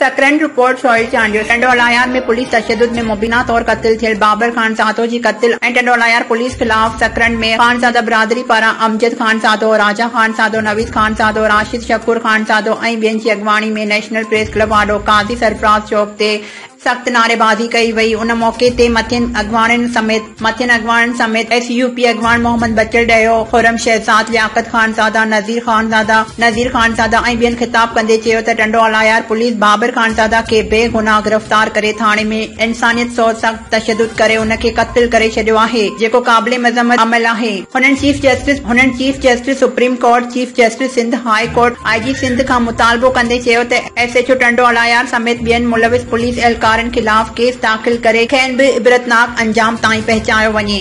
सकरन report soil Chandio टंडोलायार में police तशद्दुद में मुबीना तौर कत्ल थियल बाबर खान सादो जी कत्ल ऐं टंडोलायार पुलिस खिलाफ सकरन में खान सादा बिरादरी पारां अमजद खान सादो, राजा खान सादो, नवीद खान सादो, राशिद शकूर खान सादो ऐं ॿियनि जी अॻवाणी में नेशनल प्रेस क्लब आडो काज़ी सरफराज चौक ते सख्त नारेबाजी कई वई। उन मौके ते मथियन अॻवाणनि समेत SUP अॻवान मोहम्मद बचल डयो, खुरम शहजाद, लियाकत खान सादा, नज़ीर खान सादा ऐं ॿियनि ख़िताब कंदे चयो त टंडोलायार पुलिस बाबर खान सादा खे बेगुनाह गिरफ़्तार करे थाणे में इंसानियत सौ सख्त तशद्दुद करे उनखे क़त्ल करे छॾियो आहे, जेको क़ाबिले मज़म्मत अमल आहे। हुननि chief justice supreme court, chief justice Sindh high court, IG Sindh खां मुतालबो कंदे चयो त SHO टंडोलायार समेत ॿियनि मुलविस पुलिस एहलकारनि खिलाफ केस दाख़िल करे खेनि बि इबरतनाक अंजाम ताईं पहुचायो वञे।